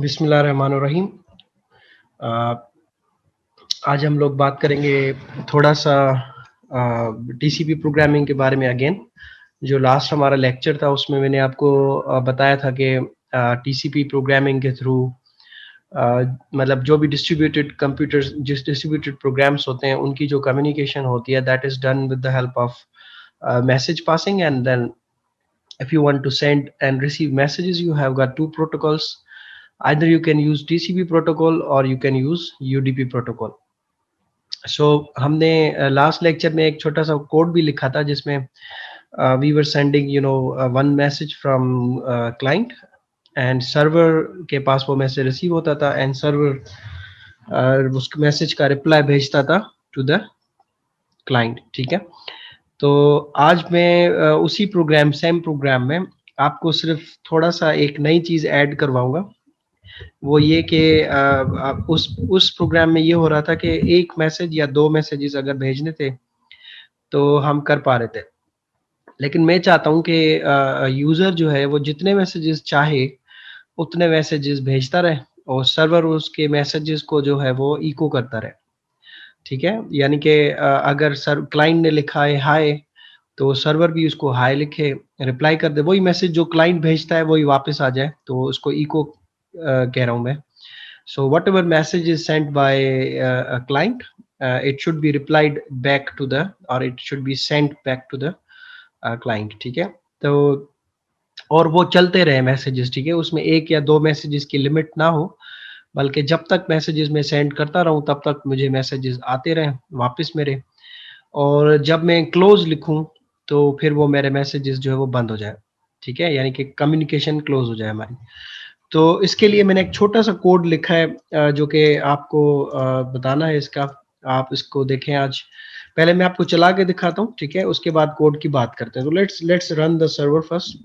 बिस्मिल्लाहिर्रहमानिर्रहीम। अ, आज हम लोग बात करेंगे थोड़ा सा टीसीपी प्रोग्रामिंग के बारे में अगेन। जो लास्ट हमारा लेक्चर था उसमें मैंने आपको बताया था कि टीसीपी प्रोग्रामिंग के थ्रू मतलब जो भी डिस्ट्रीब्यूटेड कंप्यूटर्स जिस डिस्ट्रीब्यूटेड प्रोग्राम्स होते हैं उनकी जो कम्युनिकेशन होती है that is done with the help of message passing and then if you want to send and receive messages you have got two protocols. Either you can use TCP protocol or you can use UDP protocol. So हमने last lecture में एक छोटा सा code भी लिखा था जिसमें we were sending one message from client and server के पास वो मैसेज रिसीव होता था एंड सर्वर उस मैसेज का रिप्लाई भेजता था टू द क्लाइंट। ठीक है, तो आज मैं उसी प्रोग्राम सेम प्रोग्राम में आपको सिर्फ थोड़ा सा एक नई चीज़ ऐड करवाऊंगा। वो ये कि आप उस प्रोग्राम में ये हो रहा था कि एक मैसेज या दो मैसेजेस अगर भेजने थे तो हम कर पा रहे थे, लेकिन मैं चाहता हूँ कि यूज़र जो है वो जितने मैसेजेस चाहे उतने मैसेजेस भेजता रहे और सर्वर उसके मैसेजेस को जो है वो इको करता रहे। ठीक है, यानी कि अगर सर क्लाइंट ने लिखा है हाय तो सर्वर भी उसको हाय लिखे, रिप्लाई कर दे, वही मैसेज जो क्लाइंट भेजता है वही वापस आ जाए, तो उसको इको कह रहा हूँ मैं। So whatever message is sent by client it should be replied back to the और it should be sent back to the client. ठीक है, तो और वो चलते रहे मैसेजेस। ठीक है, उसमें एक या दो मैसेजेस की लिमिट ना हो, बल्कि जब तक मैसेजेस मैं सेंड करता रहूं तब तक मुझे मैसेजेस आते रहें वापस मेरे, और जब मैं क्लोज लिखूं तो फिर वो मेरे मैसेजेस जो है वो बंद हो जाए। ठीक है, यानी कि कम्युनिकेशन क्लोज हो जाए हमारी। तो इसके लिए मैंने एक छोटा सा कोड लिखा है जो कि आपको बताना है इसका। आप इसको देखें आज, पहले मैं आपको चला के दिखाता हूँ, ठीक है, उसके बाद कोड की बात करते हैं। तो let's run the server first.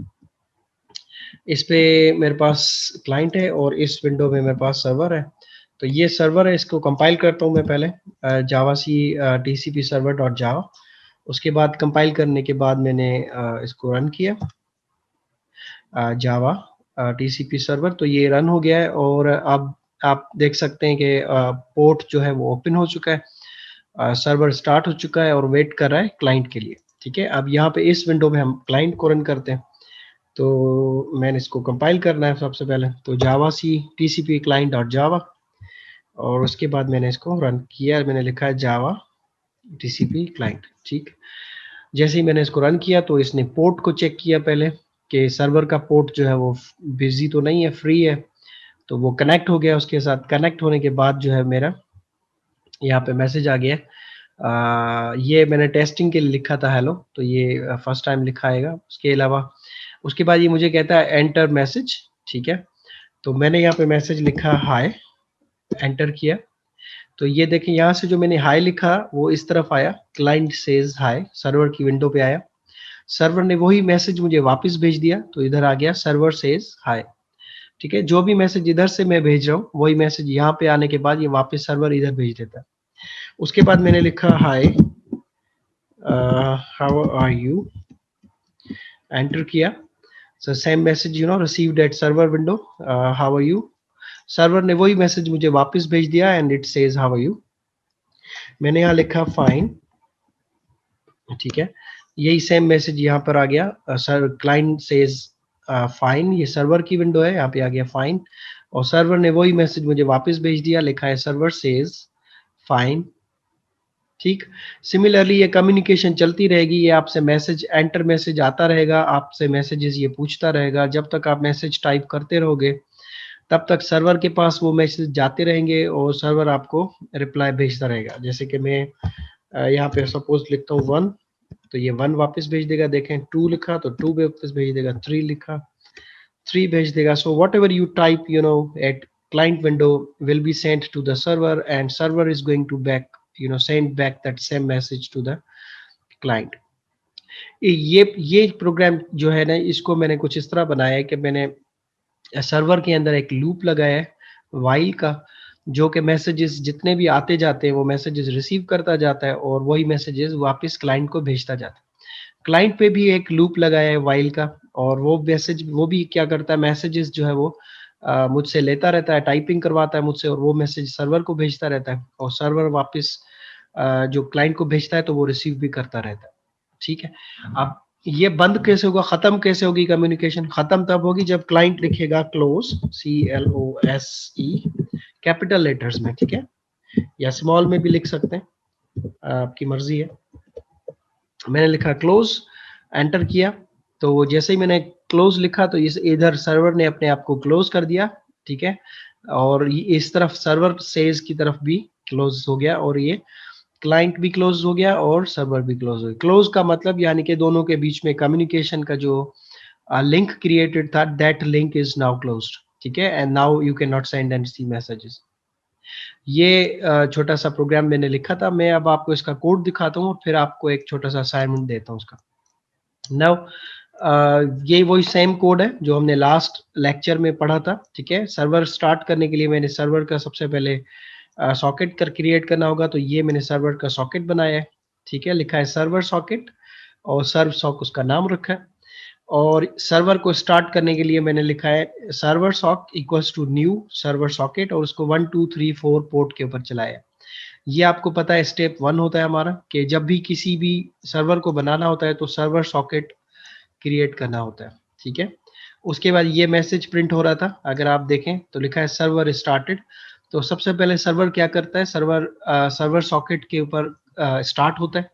इस पे मेरे पास क्लाइंट है और इस विंडो में मेरे पास सर्वर है। तो ये सर्वर है, इसको कंपाइल करता हूँ मैं पहले जावा सी टीसीपी सर्वर डॉट जावा। उसके बाद कंपाइल करने के बाद मैंने इसको रन किया जावा टीसीपी सर्वर, तो ये रन हो गया है और अब आप देख सकते हैं कि पोर्ट जो है वो ओपन हो चुका है, सर्वर स्टार्ट हो चुका है और वेट कर रहा है क्लाइंट के लिए। ठीक है, अब यहाँ पे इस विंडो में हम क्लाइंट को रन करते हैं। तो मैंने इसको कंपाइल करना है सबसे पहले, तो जावा सी टीसीपी क्लाइंट डॉट जावा और उसके बाद मैंने इसको रन किया, मैंने लिखा है जावा टीसीपी क्लाइंट। ठीक, जैसे ही मैंने इसको रन किया तो इसने पोर्ट को चेक किया पहले कि सर्वर का पोर्ट जो है वो बिजी तो नहीं है, फ्री है, तो वो कनेक्ट हो गया उसके साथ। कनेक्ट होने के बाद जो है मेरा यहाँ पे मैसेज आ गया। ये मैंने टेस्टिंग के लिए लिखा था हेलो, तो ये फर्स्ट टाइम लिखा आएगा। उसके अलावा उसके बाद ये मुझे कहता है एंटर मैसेज। ठीक है, तो मैंने यहाँ पे मैसेज लिखा हाय, एंटर किया, तो ये देखें यहाँ से जो मैंने हाय लिखा वो इस तरफ आया, क्लाइंट सेज हाय, सर्वर की विंडो पे आया। सर्वर ने वही मैसेज मुझे वापस भेज दिया, तो इधर आ गया सर्वर सेज हाय। ठीक है, जो भी मैसेज इधर से मैं भेज रहा हूँ वही मैसेज यहाँ पे आने के बाद ये वापस सर्वर इधर भेज देता है। उसके बाद मैंने लिखा hi how are you, enter किया। So same message received at server window, how are you. Server ने वही मैसेज मुझे वापस भेज दिया and it says how are you. मैंने यहाँ लिखा फाइन। ठीक है, यही सेम मैसेज यहाँ पर आ गया, सर क्लाइंट सेज फाइन, ये सर्वर की विंडो है, यहाँ पे आ गया फाइन, और सर्वर ने वही मैसेज मुझे वापस भेज दिया, लिखा है सर्वर सेज फाइन। ठीक, सिमिलरली ये कम्युनिकेशन चलती रहेगी, ये आपसे मैसेज एंटर मैसेज आता रहेगा, आपसे मैसेजेस ये पूछता रहेगा, जब तक आप मैसेज टाइप करते रहोगे तब तक सर्वर के पास वो मैसेज जाते रहेंगे और सर्वर आपको रिप्लाई भेजता रहेगा। जैसे कि मैं यहाँ पे सपोज लिखता हूँ 1, तो ये 1 वापस भेज देगा। देखें 2 लिखा तो 2 वापस भेज देगा, 3 लिखा 3 भेज देगा। So whatever you type at client window will be sent to the server and server is going to send back that same message to the client. ये प्रोग्राम जो है ना, इसको मैंने कुछ इस तरह बनाया है कि मैंने सर्वर के अंदर एक लूप लगाया है वाइल का, जो कि मैसेजेस जितने भी आते जाते हैं वो मैसेजेस रिसीव करता जाता है और वही मैसेजेस वापस क्लाइंट को भेजता जाता है। क्लाइंट पे भी एक लूप लगाया है वाइल का, और वो मैसेज वो भी क्या करता है, मैसेजेस जो है वो मुझसे लेता रहता है, टाइपिंग करवाता है मुझसे और वो मैसेज सर्वर को भेजता रहता है और सर्वर वापस जो क्लाइंट को भेजता है तो वो रिसीव भी करता रहता है। ठीक है, अब ये बंद कैसे होगा, खत्म कैसे होगी कम्युनिकेशन? खत्म तब होगी जब क्लाइंट लिखेगा क्लोज, CLOSE, कैपिटल लेटर्स में, ठीक है, या स्मॉल में भी लिख सकते हैं, आपकी मर्जी है। मैंने लिखा क्लोज, एंटर किया, तो जैसे ही मैंने क्लोज लिखा तो इधर सर्वर ने अपने आप को क्लोज कर दिया, ठीक है, और इस तरफ सर्वर सेज की तरफ भी क्लोज हो गया और ये क्लाइंट भी क्लोज हो गया और सर्वर भी क्लोज हो गया। क्लोज का मतलब यानी कि दोनों के बीच में कम्युनिकेशन का जो लिंक क्रिएटेड था, that link is now closed, ठीक है, and now you can not send and see messages. ये छोटा सा प्रोग्राम मैंने लिखा था। मैं अब आपको इसका कोड दिखाता हूँ और फिर आपको एक छोटा सा असाइनमेंट देता हूँ उसका। नाउ ये वही सेम कोड है जो हमने लास्ट लेक्चर में पढ़ा था, ठीक है। सर्वर स्टार्ट करने के लिए मैंने सर्वर का सबसे पहले सॉकेट कर क्रिएट करना होगा, तो ये मैंने सर्वर का सॉकेट बनाया है, ठीक है, लिखा है सर्वर सॉकेट और सर्व सॉक उसका नाम रखा है। और सर्वर को स्टार्ट करने के लिए मैंने लिखा है server sock equals to new server socket और उसको 1 2 3 4 पोर्ट के ऊपर चलाया। ये आपको पता है स्टेप 1 होता है हमारा कि जब भी किसी भी सर्वर को बनाना होता है तो सर्वर सॉकेट क्रिएट करना होता है, ठीक है। उसके बाद ये मैसेज प्रिंट हो रहा था, अगर आप देखें तो लिखा है सर्वर स्टार्टेड। तो सबसे पहले सर्वर क्या करता है, सर्वर सॉकेट के ऊपर स्टार्ट होता है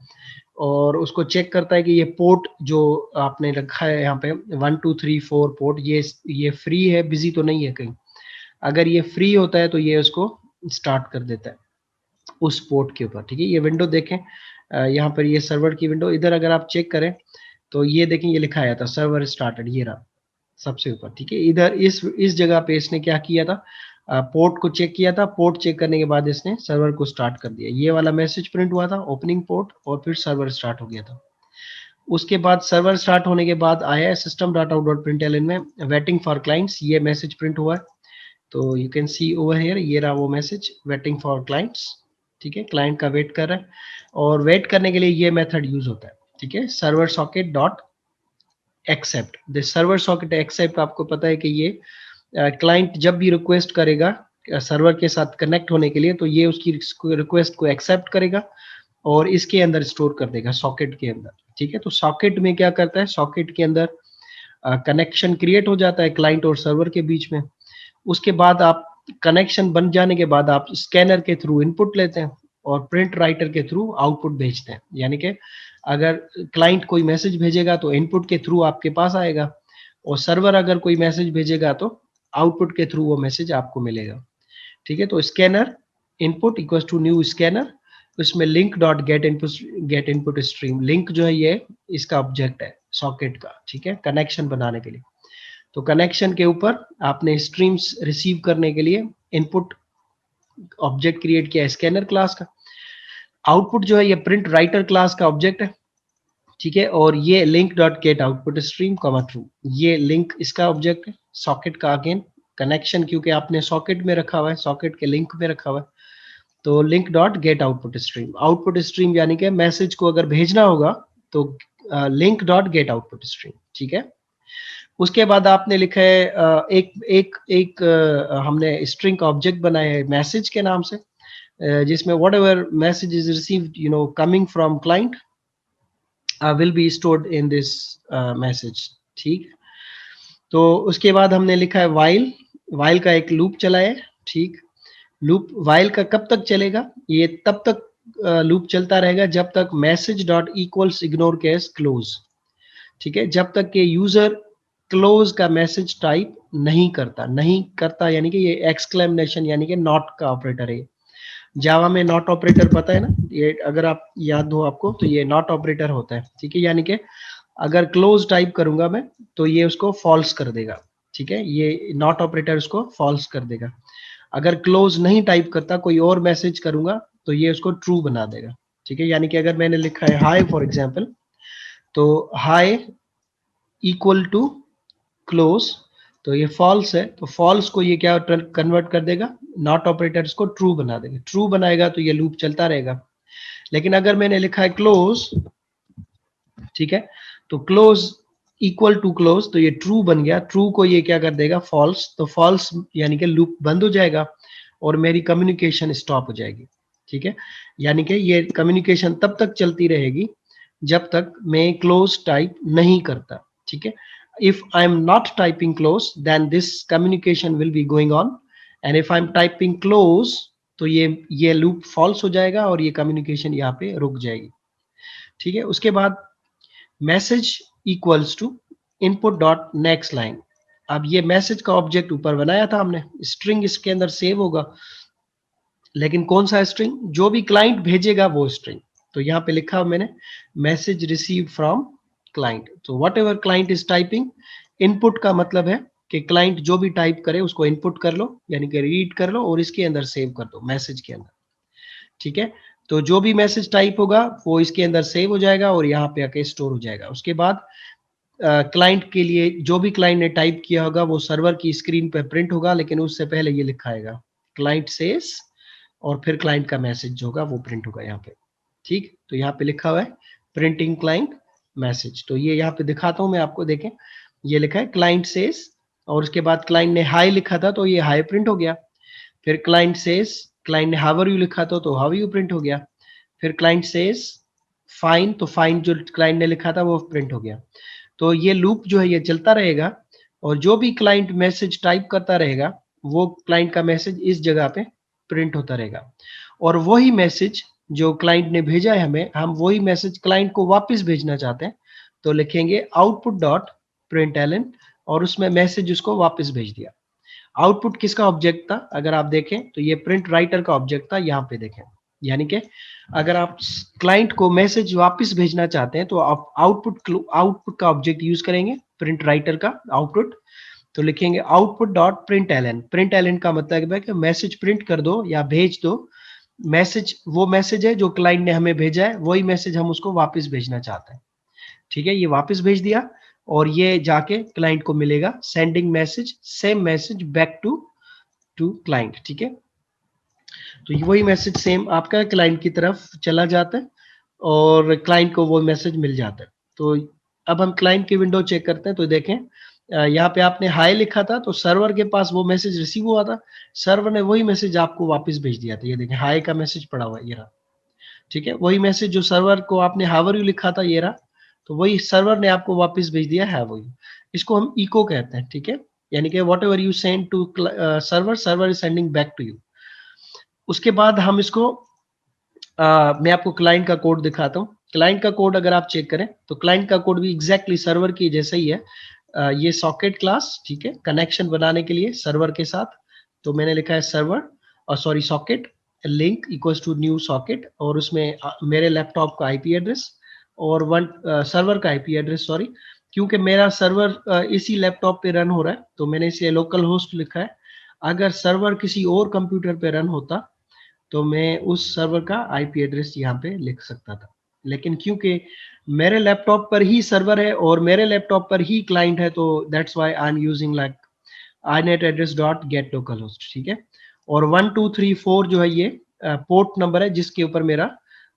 और उसको चेक करता है कि ये पोर्ट जो आपने रखा है यहाँ पे 1 2 3 4 पोर्ट, ये फ्री है, बिजी तो नहीं है कहीं। अगर ये फ्री होता है तो ये उसको स्टार्ट कर देता है उस पोर्ट के ऊपर, ठीक है। ये विंडो देखें, यहाँ पर ये सर्वर की विंडो, इधर अगर आप चेक करें तो ये देखें, ये लिखा आया था सर्वर स्टार्टेड, ये रहा सबसे ऊपर, ठीक है। इधर इस जगह पे इसने क्या किया था, पोर्ट को चेक किया था, पोर्ट चेक करने के बाद इसने सर्वर को स्टार्ट कर दिया। ये वाला मैसेज प्रिंट हुआ था, ओपनिंग पोर्ट, और फिर सर्वर स्टार्ट हो गया था। उसके बाद सर्वर स्टार्ट होने के बाद आया है system dot out dot println में वेटिंग फॉर क्लाइंट्स, ये मैसेज प्रिंट हुआ है। तो you can see over here, ये रहा वो मैसेज, वेटिंग फॉर क्लाइंट्स, ठीक है, क्लाइंट का वेट कर रहा है। और वेट करने के लिए ये मेथड यूज होता है, ठीक है, server socket dot accept. This server socket accept, आपको पता है कि ये क्लाइंट जब भी रिक्वेस्ट करेगा सर्वर के साथ कनेक्ट होने के लिए तो ये उसकी रिक्वेस्ट को एक्सेप्ट करेगा और इसके अंदर स्टोर कर देगा सॉकेट के अंदर, ठीक है। तो सॉकेट में क्या करता है, सॉकेट के अंदर कनेक्शन क्रिएट हो जाता है क्लाइंट और सर्वर के बीच में। उसके बाद आप कनेक्शन बन जाने के बाद आप स्कैनर के थ्रू इनपुट लेते हैं और प्रिंट राइटर के थ्रू आउटपुट भेजते हैं। यानी कि अगर क्लाइंट कोई मैसेज भेजेगा तो इनपुट के थ्रू आपके पास आएगा और सर्वर अगर कोई मैसेज भेजेगा तो आउटपुट के थ्रू वो मैसेज आपको मिलेगा, ठीक है। तो scanner input equals to new scanner, उसमें link dot get input stream, link जो है ये इसका ऑब्जेक्ट है सॉकेट का, ठीक है, कनेक्शन बनाने के लिए। तो कनेक्शन के ऊपर आपने स्ट्रीम्स रिसीव करने के लिए इनपुट ऑब्जेक्ट क्रिएट किया स्कैनर क्लास का। आउटपुट जो है ये प्रिंट राइटर क्लास का ऑब्जेक्ट है, ठीक है, और ये link dot gate output stream comma true, ये लिंक इसका ऑब्जेक्ट है सॉकेट का। अगेन कनेक्शन क्योंकि आपने सॉकेट में रखा हुआ है, सॉकेट के लिंक में रखा हुआ है, तो link dot gate output stream यानी कि मैसेज को अगर भेजना होगा तो link dot gate output stream, ठीक है। उसके बाद आपने लिखा है हमने स्ट्रिंग का ऑब्जेक्ट बनाया है मैसेज के नाम से, जिसमें what ever message is received coming from client will be stored in this message, ठीक। तो उसके बाद हमने लिखा है वाइल का एक लूप चलाए, ठीक। लूप वाइल का कब तक चलेगा, ये तब तक लूप चलता रहेगा जब तक message dot equals ignore case close, ठीक है, जब तक कि यूजर क्लोज का मैसेज टाइप नहीं करता यानी कि ये एक्सक्लेमेशन यानी कि नॉट का ऑपरेटर है। जावा में नॉट ऑपरेटर पता है ना, ये अगर आप याद हो आपको तो ये नॉट ऑपरेटर होता है, ठीक है। यानी कि अगर क्लोज टाइप करूंगा मैं तो ये उसको फॉल्स कर देगा, ठीक है, ये नॉट ऑपरेटर उसको फॉल्स कर देगा। अगर क्लोज नहीं टाइप करता कोई और मैसेज करूंगा तो ये उसको ट्रू बना देगा, ठीक है। यानी कि अगर मैंने लिखा है हाय फॉर एग्जाम्पल, तो हाय इक्वल टू क्लोज, तो ये फॉल्स है, तो फॉल्स को ये क्या कन्वर्ट कर देगा, नॉट ऑपरेटर को ट्रू बना देगा। ट्रू बनाएगा तो ये लूप चलता रहेगा। लेकिन अगर मैंने लिखा है क्लोज, ठीक है, तो क्लोज इक्वल टू क्लोज, तो ये ट्रू बन गया, ट्रू को ये क्या कर देगा फॉल्स, तो फॉल्स यानी कि लूप बंद हो जाएगा और मेरी कम्युनिकेशन स्टॉप हो जाएगी। ठीक है, यानी कि ये कम्युनिकेशन तब तक चलती रहेगी जब तक मैं क्लोज टाइप नहीं करता। ठीक है, if I am not typing close then this communication will be going on, and if I am typing close तो ये लूप फॉल्स हो जाएगा और ये कम्युनिकेशन यहाँ पे रुक जाएगी। ठीक है, उसके बाद message equals to input dot next line. अब ये मैसेज का ऑब्जेक्ट ऊपर बनाया था हमने, स्ट्रिंग इसके अंदर सेव होगा, लेकिन कौन सा स्ट्रिंग, जो भी क्लाइंट भेजेगा वो स्ट्रिंग। तो यहाँ पे लिखा हुआ मैंने मैसेज रिसीव फ्रॉम क्लाइंट, तो what ever client is typing, input का मतलब है कि क्लाइंट जो भी टाइप करे उसको इनपुट कर लो, यानी कि रीड कर लो और इसके अंदर सेव कर दो मैसेज के अंदर। ठीक है, तो जो भी मैसेज टाइप होगा वो इसके अंदर सेव हो जाएगा और यहाँ पे आके स्टोर हो जाएगा। उसके बाद क्लाइंट के लिए जो भी क्लाइंट ने टाइप किया होगा वो सर्वर की स्क्रीन पे प्रिंट होगा, लेकिन उससे पहले ये लिखा आएगा क्लाइंट सेज, और फिर क्लाइंट का मैसेज जो होगा वो प्रिंट होगा यहाँ पे। ठीक, तो यहाँ पे लिखा हुआ है प्रिंटिंग क्लाइंट मैसेज, तो ये यहाँ पे दिखाता हूँ मैं आपको, देखें ये लिखा है क्लाइंट सेज, और उसके बाद क्लाइंट ने हाई लिखा था तो ये हाई प्रिंट हो गया। फिर क्लाइंट सेज, क्लाइंट ने हाउ आर यू लिखा था तो हाउ यू प्रिंट हो गया। फिर क्लाइंट सेज फाइन, तो फाइन जो क्लाइंट ने लिखा था वो प्रिंट हो गया। तो ये लूप जो है ये चलता रहेगा, और जो भी क्लाइंट मैसेज टाइप करता रहेगा वो क्लाइंट का मैसेज इस जगह पे प्रिंट होता रहेगा, और वही मैसेज जो क्लाइंट ने भेजा है हमें, हम वही मैसेज क्लाइंट को वापस भेजना चाहते हैं, तो लिखेंगे आउटपुट डॉट प्रिंटलन, और उसमें मैसेज उसको वापस भेज दिया। आउटपुट किसका ऑब्जेक्ट था, अगर आप देखें तो ये प्रिंट राइटर का ऑब्जेक्ट था, यहाँ पे देखें, यानी कि अगर आप क्लाइंट को मैसेज वापस भेजना चाहते हैं तो आप आउटपुट का ऑब्जेक्ट यूज करेंगे, प्रिंट राइटर का आउटपुट, तो लिखेंगे output dot println. Println का मतलब है कि मैसेज प्रिंट कर दो या भेज दो, मैसेज वो मैसेज है जो क्लाइंट ने हमें भेजा है, वही मैसेज हम उसको वापस भेजना चाहते हैं। ठीक है, ये वापस भेज दिया और ये जाके क्लाइंट को मिलेगा sending message, same message back to client. ठीक है, तो वही मैसेज सेम आपका क्लाइंट की तरफ चला जाता है और क्लाइंट को वो मैसेज मिल जाता है। तो अब हम क्लाइंट की विंडो चेक करते हैं, तो देखें यहाँ पे आपने हाई लिखा था तो सर्वर के पास वो मैसेज रिसीव हुआ था, सर्वर ने वही मैसेज आपको वापस भेज दिया था, ये देखें हाई का मैसेज पड़ा हुआ है ये रहा। ठीक है, वही मैसेज जो सर्वर को आपने हाउ आर यू लिखा था ये रहा, तो वही सर्वर ने आपको वापस भेज दिया है वही, इसको हम इको कहते हैं। ठीक है, यानी कि whatever you send to server, server is sending back to you. उसके बाद हम इसको मैं आपको क्लाइंट का कोड दिखाता हूँ। क्लाइंट का कोड अगर आप चेक करें तो क्लाइंट का कोड भी एग्जैक्टली सर्वर की जैसा ही है। ये सॉकेट क्लास, ठीक है, कनेक्शन बनाने के लिए सर्वर के साथ, तो मैंने लिखा है सर्वर और sorry socket link equals to new socket, और उसमें मेरे लैपटॉप का आईपी एड्रेस और वन सर्वर का आईपी एड्रेस, सॉरी क्योंकि मेरा सर्वर इसी लैपटॉप पे रन हो रहा है तो मैंने इसे लोकल होस्ट लिखा है। अगर सर्वर किसी और कंप्यूटर पे रन होता तो मैं उस सर्वर का आईपी एड्रेस यहाँ पे लिख सकता था, लेकिन क्योंकि मेरे लैपटॉप पर ही सर्वर है और मेरे लैपटॉप पर ही क्लाइंट है, तो that's why I am using like inet address dot get local host. ठीक है, और 1234 जो है ये पोर्ट नंबर है जिसके ऊपर मेरा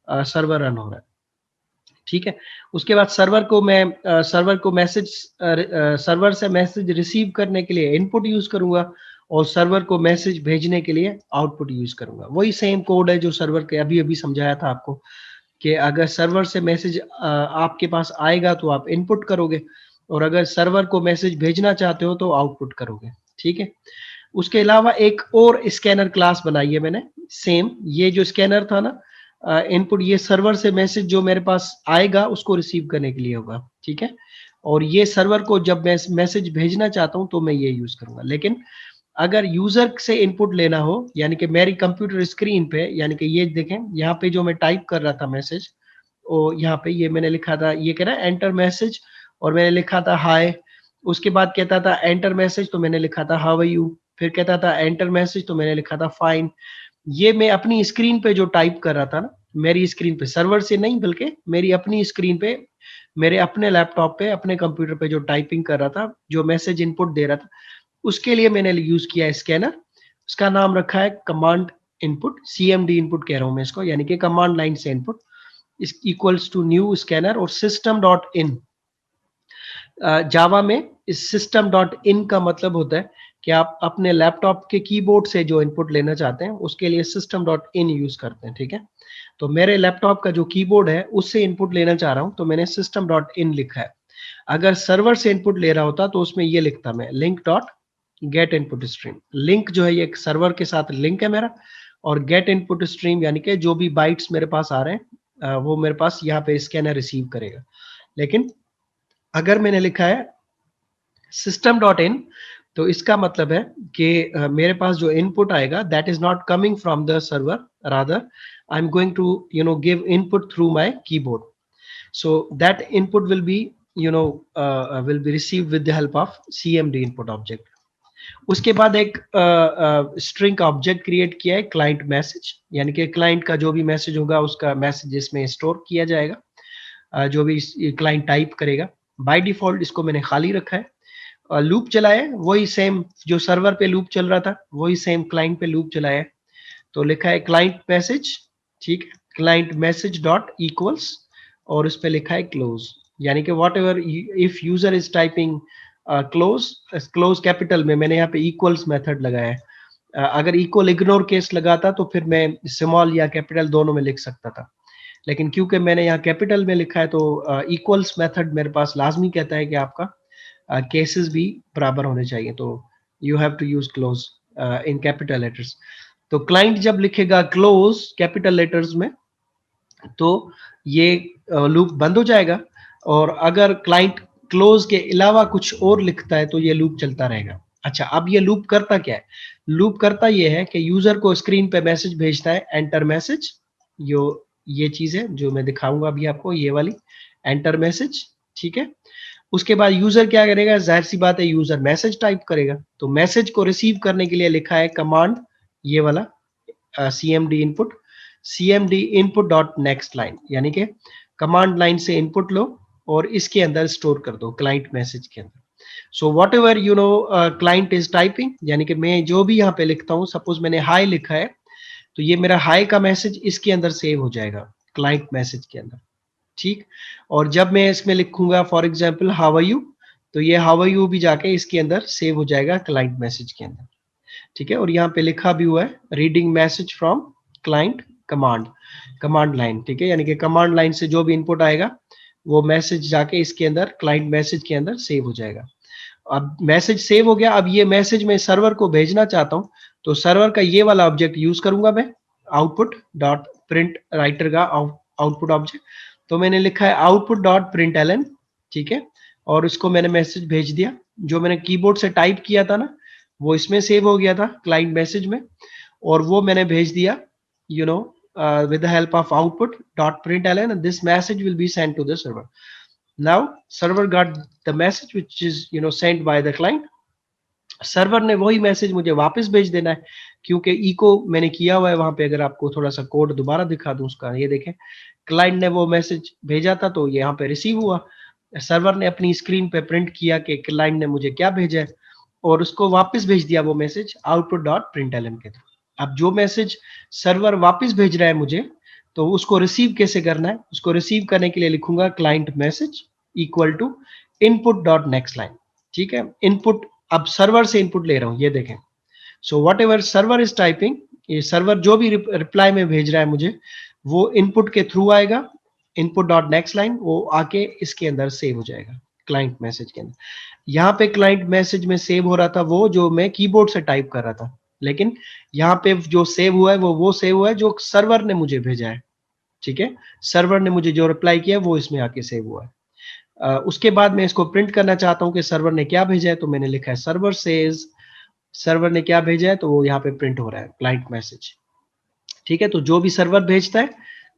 सर्वर रन हो रहा है। ठीक है, उसके बाद सर्वर को मैं सर्वर को मैसेज सर्वर से मैसेज रिसीव करने के लिए इनपुट यूज करूंगा और सर्वर को मैसेज भेजने के लिए आउटपुट यूज करूंगा। वही सेम कोड है जो सर्वर के अभी अभी समझाया था आपको, कि अगर सर्वर से मैसेज आपके पास आएगा तो आप इनपुट करोगे, और अगर सर्वर को मैसेज भेजना चाहते हो तो आउटपुट करोगे। ठीक है, उसके अलावा एक और स्कैनर क्लास बनाई है मैंने, सेम ये जो स्कैनर था ना इनपुट, ये सर्वर से मैसेज जो मेरे पास आएगा उसको रिसीव करने के लिए होगा। ठीक है, और ये सर्वर को जब मैं मैसेज भेजना चाहता हूं तो मैं ये यूज करूंगा। लेकिन अगर यूजर से इनपुट लेना हो, यानी कि मेरी कंप्यूटर स्क्रीन पे, यानी कि ये देखें यहाँ पे जो मैं टाइप कर रहा था मैसेज, और यहाँ पे ये मैंने लिखा था, ये कह रहा है एंटर मैसेज, और मैंने लिखा था हाय, उसके बाद कहता था एंटर मैसेज तो मैंने लिखा था हाउ आर यू, फिर कहता था एंटर मैसेज तो मैंने लिखा था फाइन। ये मैं अपनी स्क्रीन पे जो टाइप कर रहा था ना, मेरी स्क्रीन पे, सर्वर से नहीं बल्कि मेरी अपनी स्क्रीन पे, मेरे अपने लैपटॉप पे, अपने कंप्यूटर पे जो टाइपिंग कर रहा था, जो मैसेज इनपुट दे रहा था, उसके लिए मैंने यूज किया स्कैनर। उसका नाम रखा है कमांड इनपुट, सीएमडी इनपुट कह रहा हूं मैं इसको, यानी कि कमांड लाइन से input equals to new scanner और सिस्टम डॉट इन। जावा में इस सिस्टम डॉट इन का मतलब होता है कि आप अपने लैपटॉप के कीबोर्ड से जो इनपुट लेना चाहते हैं उसके लिए सिस्टम डॉट इन यूज करते हैं, ठीक है। तो मेरे लैपटॉप का जो कीबोर्ड है उससे इनपुट लेना चाह रहा हूं, तो मैंने सिस्टम डॉट इन लिखा है। अगर सर्वर से इनपुट ले रहा होता तो उसमें ये लिखता मैं link dot get input stream. Link जो है ये सर्वर के साथ लिंक है मेरा, और गेट इनपुट स्ट्रीम यानी कि जो भी बाइट्स मेरे पास आ रहे हैं वो मेरे पास यहाँ पे स्कैनर रिसीव करेगा। लेकिन अगर मैंने लिखा है सिस्टम डॉट इन, तो इसका मतलब है कि मेरे पास जो इनपुट आएगा that is not coming from the server, rather I am going to give input through my keyboard, so that input will be will be received with the help of cmd input object. उसके बाद एक string का object create किया है client message, यानी कि client का जो भी मैसेज होगा उसका मैसेज इसमें स्टोर किया जाएगा, जो भी क्लाइंट टाइप करेगा। बाय डिफॉल्ट इसको मैंने खाली रखा है। लूप चलाया है वही सेम जो सर्वर पे लूप चल रहा था, वही सेम क्लाइंट पे लूप चलाया है। तो लिखा है क्लाइंट मैसेज, ठीक है, क्लाइंट मैसेज डॉट इक्वल्स, और उस पे लिखा है क्लोज, यानी कि what ever if user is typing close, close capital में मैंने यहाँ पे इक्वल्स मेथड लगाया है। अगर इक्वल इग्नोर केस लगाता तो फिर मैं स्मॉल या कैपिटल दोनों में लिख सकता था, लेकिन क्योंकि मैंने यहाँ कैपिटल में लिखा है तो इक्वल्स मेथड मेरे पास लाजमी कहता है कि आपका केसेस भी बराबर होने चाहिए, तो you have to use close in capital letters. तो क्लाइंट जब लिखेगा क्लोज कैपिटल लेटर्स में तो ये लूप बंद हो जाएगा, और अगर क्लाइंट क्लोज के अलावा कुछ और लिखता है तो ये लूप चलता रहेगा। अच्छा, अब ये लूप करता क्या है? लूप करता ये है कि यूजर को स्क्रीन पे मैसेज भेजता है एंटर मैसेज, जो ये चीज है जो मैं दिखाऊंगा अभी आपको, ये वाली एंटर मैसेज, ठीक है। उसके बाद यूजर क्या करेगा? जाहिर सी बात है यूजर मैसेज टाइप करेगा। तो मैसेज को रिसीव करने के लिए लिखा है कमांड, ये वाला cmd input, cmd input dot next line, यानी कि कमांड लाइन से इनपुट लो और इसके अंदर स्टोर कर दो क्लाइंट मैसेज के अंदर। So what ever client is typing, यानी कि मैं जो भी यहाँ पे लिखता हूँ, सपोज मैंने हाई लिखा है तो ये मेरा हाई का मैसेज इसके अंदर सेव हो जाएगा क्लाइंट मैसेज के अंदर, ठीक। और जब मैं इसमें लिखूंगा for example how are you, तो ये हाउ आर यू भी जाके इसके अंदर सेव हो जाएगा क्लाइंट मैसेज के अंदर, ठीक है। और यहाँ पे लिखा भी हुआ है reading message from client command, command line, ठीक है, यानी कि कमांड लाइन से जो भी इनपुट आएगा वो मैसेज जाके इसके अंदर क्लाइंट मैसेज के अंदर सेव हो जाएगा। अब मैसेज सेव हो गया, अब ये मैसेज मैं सर्वर को भेजना चाहता हूँ, तो सर्वर का ये वाला ऑब्जेक्ट यूज करूंगा मैं, आउटपुट डॉट प्रिंट राइटर का आउटपुट ऑब्जेक्ट। तो मैंने लिखा है आउटपुट डॉट प्रिंट एलन, ठीक है, और उसको मैंने मैसेज भेज दिया। जो मैंने कीबोर्ड से टाइप किया था ना वो इसमें सेव हो गया था क्लाइंट मैसेज में, और वो मैंने भेज दिया with the help of output dot println, and this message will be sent to the server. Now server got the message which is sent by the client. Server ने वही मैसेज मुझे वापस भेज देना है, क्योंकि इको मैंने किया हुआ है वहां पे। अगर आपको थोड़ा सा कोड दोबारा दिखा दूं उसका, ये देखें, क्लाइंट ने वो मैसेज भेजा था तो ये यहाँ पे रिसीव हुआ, सर्वर ने अपनी स्क्रीन पे प्रिंट किया कि क्लाइंट ने मुझे क्या भेजा है, और उसको वापस भेज दिया वो मैसेज आउटपुट डॉट प्रिंटलन के थ्रू। अब जो मैसेज सर्वर वापस भेज रहा है मुझे, तो उसको रिसीव कैसे करना है? उसको रिसीव करने के लिए लिखूंगा client message equal to input dot next line, ठीक है। इनपुट, अब सर्वर से इनपुट ले रहा हूं, ये देखें। So what ever server is typing, ये सर्वर जो भी रिप्लाई में भेज रहा है मुझे वो इनपुट के थ्रू आएगा, इनपुट डॉट नेक्स्ट लाइन, वो आके इसके अंदर सेव हो जाएगा क्लाइंट मैसेज के अंदर। यहाँ पे क्लाइंट मैसेज में सेव हो रहा था वो जो मैं कीबोर्ड से टाइप कर रहा था, लेकिन यहाँ पे जो सेव हुआ है वो सेव हुआ है जो सर्वर ने मुझे भेजा है, ठीक है। सर्वर ने मुझे जो रिप्लाई किया वो इसमें आके सेव हुआ है। उसके बाद मैं इसको प्रिंट करना चाहता हूँ कि सर्वर ने क्या भेजा है, तो मैंने लिखा है सर्वर सेज, सर्वर ने क्या भेजा है तो वो यहाँ पे प्रिंट हो रहा है क्लाइंट मैसेज, ठीक है। तो जो भी सर्वर भेजता है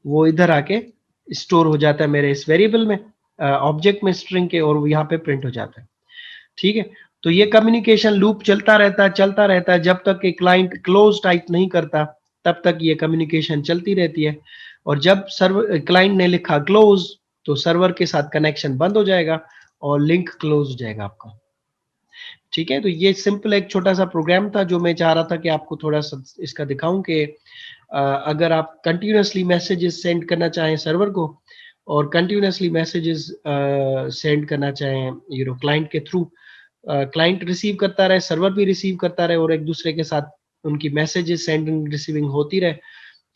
वो इधर आके स्टोर हो जाता है मेरे इस वेरिएबल में, ऑब्जेक्ट में, स्ट्रिंग के, और वो यहाँ पे प्रिंट हो जाता है, ठीक है। तो ये कम्युनिकेशन लूप चलता रहता है जब तक कि क्लाइंट क्लोज टाइप नहीं करता, तब तक ये कम्युनिकेशन चलती रहती है। और जब सर्वर क्लाइंट ने लिखा क्लोज तो सर्वर के साथ कनेक्शन बंद हो जाएगा और लिंक क्लोज हो जाएगा आपका, ठीक है। तो ये सिंपल एक छोटा सा प्रोग्राम था जो मैं चाह रहा था कि आपको थोड़ा सा इसका दिखाऊं कि अगर आप कंटिन्यूअसली मैसेजेस सेंड करना चाहें सर्वर को, और कंटिन्यूसली मैसेजेस सेंड करना चाहें क्लाइंट के थ्रू, क्लाइंट रिसीव करता रहे, सर्वर भी रिसीव करता रहे और एक दूसरे के साथ उनकी मैसेजेस सेंडिंग रिसीविंग होती रहे।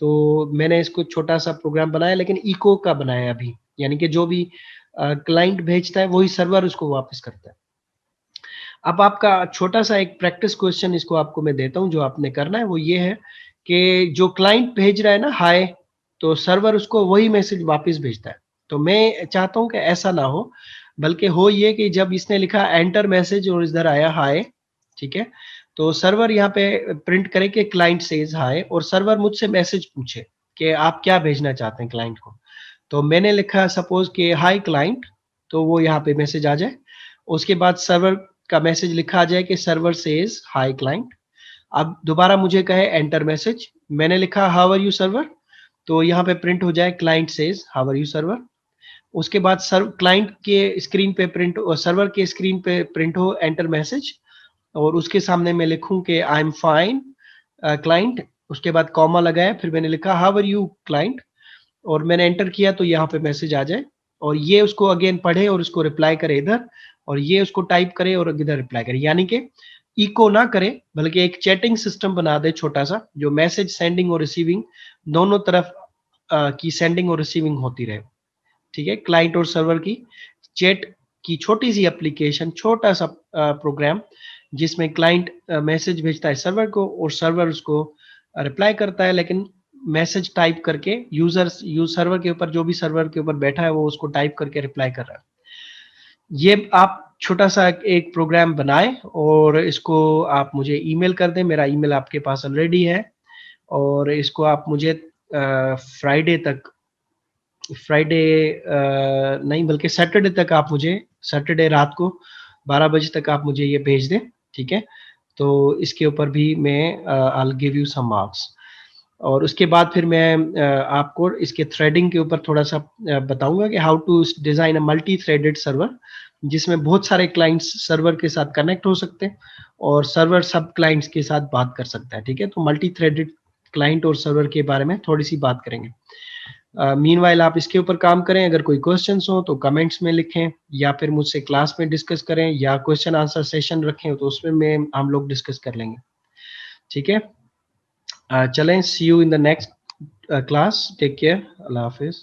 तो मैंने इसको छोटा सा प्रोग्राम बनाया, लेकिन इको का बनाया अभी, यानी कि जो भी क्लाइंट भेजता है वही सर्वर उसको वापस करता है। अब आपका छोटा सा एक प्रैक्टिस क्वेश्चन इसको आपको मैं देता हूँ, जो आपने करना है वो ये है कि जो क्लाइंट भेज रहा है ना हाय, तो सर्वर उसको वही मैसेज वापस भेजता है। तो मैं चाहता हूँ कि ऐसा ना हो, बल्कि हो ये कि जब इसने लिखा एंटर मैसेज और इधर आया हाय, ठीक है, तो सर्वर यहाँ पे प्रिंट करे कि क्लाइंट सेज हाय, और सर्वर मुझसे मैसेज पूछे कि आप क्या भेजना चाहते हैं क्लाइंट को। तो मैंने लिखा सपोज कि हाय क्लाइंट, तो वो यहाँ पे मैसेज आ जाए। उसके बाद सर्वर का मैसेज लिखा आ जाए कि सर्वर सेज हाय क्लाइंट। अब दोबारा मुझे कहे एंटर मैसेज, मैंने लिखा हाउ आर यू सर्वर, तो यहाँ पे प्रिंट हो जाए client says how are you server. उसके बाद सर्व क्लाइंट के स्क्रीन पे प्रिंट, और सर्वर के स्क्रीन पे प्रिंट हो एंटर मैसेज, और उसके सामने मैं लिखूं कि आई एम फाइन क्लाइंट, उसके बाद कॉमा लगाया, फिर मैंने लिखा हाउ आर यू क्लाइंट, और मैंने एंटर किया तो यहाँ पे मैसेज आ जाए, और ये उसको अगेन पढ़े और उसको रिप्लाई करे इधर, और ये उसको टाइप करे और इधर रिप्लाई करे, यानी कि इको ना करे, बल्कि एक चैटिंग सिस्टम बना दे छोटा सा, जो मैसेज सेंडिंग और रिसीविंग दोनों तरफ की सेंडिंग और रिसीविंग होती रहे। ठीक है, क्लाइंट और सर्वर की चैट की छोटी सी एप्लीकेशन, छोटा सा प्रोग्राम, जिसमें क्लाइंट मैसेज भेजता है सर्वर को और सर्वर उसको रिप्लाई करता है, लेकिन मैसेज टाइप करके यूज सर्वर के ऊपर, जो भी सर्वर के ऊपर बैठा है वो उसको टाइप करके रिप्लाई कर रहा है। ये आप छोटा सा एक प्रोग्राम बनाए और इसको आप मुझे ईमेल कर दें, मेरा ईमेल आपके पास ऑलरेडी है, और इसको आप मुझे फ्राइडे तक, फ्राइडे नहीं बल्कि सैटरडे तक आप मुझे, सैटरडे रात को 12 बजे तक आप मुझे ये भेज दें, ठीक है। तो इसके ऊपर भी मैं I will give you some marks, और उसके बाद फिर मैं आपको इसके थ्रेडिंग के ऊपर थोड़ा सा बताऊंगा कि how to design a multi threaded server, जिसमें बहुत सारे क्लाइंट्स सर्वर के साथ कनेक्ट हो सकते हैं और सर्वर सब क्लाइंट्स के साथ बात कर सकता है, ठीक है। तो मल्टी थ्रेडेड क्लाइंट और सर्वर के बारे में थोड़ी सी बात करेंगे। मीनवाइल आप इसके ऊपर काम करें, अगर कोई क्वेश्चंस हो तो कमेंट्स में लिखें, या फिर मुझसे क्लास में डिस्कस करें, या क्वेश्चन आंसर सेशन रखें तो उसमें हम लोग डिस्कस कर लेंगे, ठीक है। चलें, see you in the next class, take care, अल्लाह हाफिज।